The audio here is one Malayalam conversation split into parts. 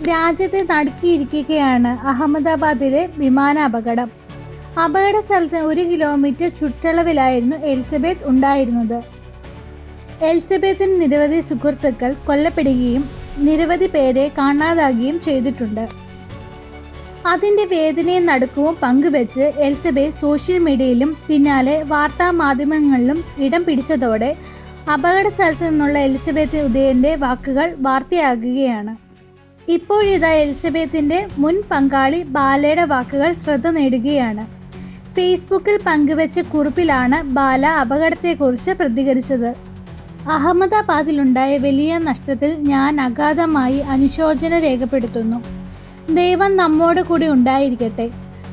രാജ്യത്തെ നടുക്കിയിരിക്കുകയാണ് അഹമ്മദാബാദിലെ വിമാനാപകടം. അപകട സ്ഥലത്ത് 1 കിലോമീറ്റർ ചുറ്റളവിലായിരുന്നു എലിസബത്ത് ഉണ്ടായിരുന്നത്. എലിസബത്തിന് നിരവധി സുഹൃത്തുക്കൾ കൊല്ലപ്പെടുകയും നിരവധി പേരെ കാണാതാകുകയും ചെയ്തിട്ടുണ്ട്. അതിൻ്റെ വേദനയും നടുക്കവും പങ്കുവെച്ച് എലിസബത്ത് സോഷ്യൽ മീഡിയയിലും പിന്നാലെ വാർത്താ മാധ്യമങ്ങളിലും ഇടം പിടിച്ചതോടെ അപകട സ്ഥലത്ത് നിന്നുള്ള എലിസബത്ത് ഉദയൻ്റെ വാക്കുകൾ വാർത്തയാകുകയാണ്. ഇപ്പോഴിതാ എലിസബത്തിൻ്റെ മുൻ പങ്കാളി ബാലയുടെ വാക്കുകൾ ശ്രദ്ധ നേടുകയാണ്. ഫേസ്ബുക്കിൽ പങ്കുവെച്ച കുറിപ്പിലാണ് ബാല അപകടത്തെക്കുറിച്ച് പ്രതികരിച്ചത്. അഹമ്മദാബാദിലുണ്ടായ വലിയ നഷ്ടത്തിൽ ഞാൻ അഗാധമായി അനുശോചന രേഖപ്പെടുത്തുന്നു. ദൈവം നമ്മോട് കൂടി ഉണ്ടായിരിക്കട്ടെ.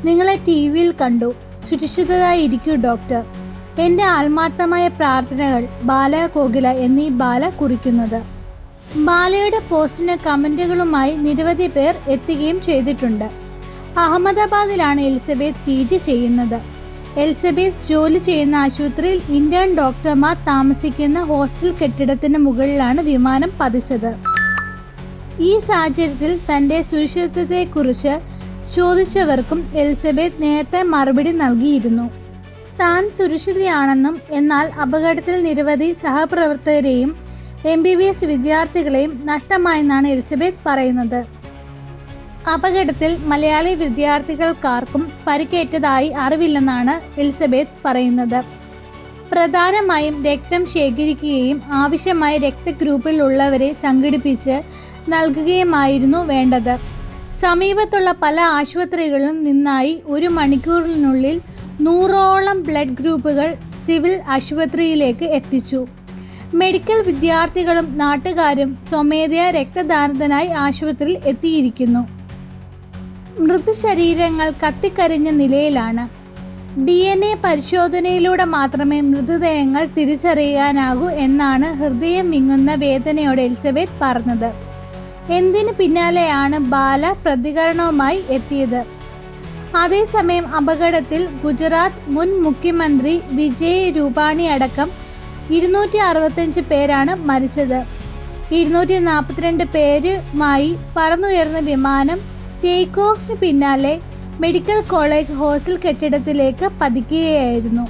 നിങ്ങളെ ടിവിയിൽ കണ്ടു. സുരക്ഷിതരായി ഇരിക്കൂ ഡോക്ടർ. എൻ്റെ ആത്മാർത്ഥമായ പ്രാർത്ഥനകൾ, ബാല കോകില എന്നീ ബാല കുറിക്കുന്നത്. ബാലയുടെ പോസ്റ്റിന് കമൻറ്റുകളുമായി നിരവധി പേർ എത്തുകയും ചെയ്തിട്ടുണ്ട്. അഹമ്മദാബാദിലാണ് എലിസബത്ത് PG ചെയ്യുന്നത്. എലിസബത്ത് ജോലി ചെയ്യുന്ന ആശുപത്രിയിൽ ഇന്ത്യൻ ഡോക്ടർമാർ താമസിക്കുന്ന ഹോസ്റ്റൽ കെട്ടിടത്തിന് മുകളിലാണ് വിമാനം പതിച്ചത്. ഈ സാഹചര്യത്തിൽ തൻ്റെ സുരക്ഷിതത്വത്തെക്കുറിച്ച് ചോദിച്ചവർക്കും എലിസബത്ത് നേരത്തെ മറുപടി നൽകിയിരുന്നു. താൻ സുരക്ഷിതയാണെന്നും എന്നാൽ അപകടത്തിൽ നിരവധി സഹപ്രവർത്തകരെയും MBBS വിദ്യാർത്ഥികളെയും നഷ്ടമായെന്നാണ് എലിസബത്ത് പറയുന്നത്. അപകടത്തിൽ മലയാളി വിദ്യാർത്ഥികൾക്കാർക്കും പരിക്കേറ്റതായി അറിവില്ലെന്നാണ് എലിസബത്ത് പറയുന്നത്. പ്രധാനമായും രക്തം ശേഖരിക്കുകയും ആവശ്യമായ രക്തഗ്രൂപ്പിൽ ഉള്ളവരെ സംഘടിപ്പിച്ച് നൽകുകയുമായിരുന്നു വേണ്ടത്. സമീപത്തുള്ള പല ആശുപത്രികളിലും നിന്നായി 1 മണിക്കൂറിനുള്ളിൽ 100ഓളം ബ്ലഡ് ഗ്രൂപ്പുകൾ സിവിൽ ആശുപത്രിയിലേക്ക് എത്തിച്ചു. മെഡിക്കൽ വിദ്യാർത്ഥികളും നാട്ടുകാരും സ്വമേധയാ രക്തദാനത്തിനായി ആശുപത്രിയിൽ എത്തിയിരിക്കുന്നു. മൃതശരീരങ്ങൾ കത്തിക്കരിഞ്ഞ നിലയിലാണ്. DNA പരിശോധനയിലൂടെ മാത്രമേ മൃതദേഹങ്ങൾ തിരിച്ചറിയാനാകൂ എന്നാണ് ഹൃദയം വിങ്ങുന്ന വേദനയോടെ എലിസബത്ത് പറഞ്ഞത്. എന്തിനു പിന്നാലെയാണ് ബാല പ്രതികരണവുമായി എത്തിയത്. അതേസമയം അപകടത്തിൽ ഗുജറാത്ത് മുൻ മുഖ്യമന്ത്രി വിജയ് രൂപാണി അടക്കം 265 പേരാണ് മരിച്ചത്. 242 പേരുമായി പറന്നുയർന്ന വിമാനം ടേക്ക് ഓഫിന് പിന്നാലെ മെഡിക്കൽ കോളേജ് ഹോസ്റ്റൽ കെട്ടിടത്തിലേക്ക് പതിക്കുകയായിരുന്നു.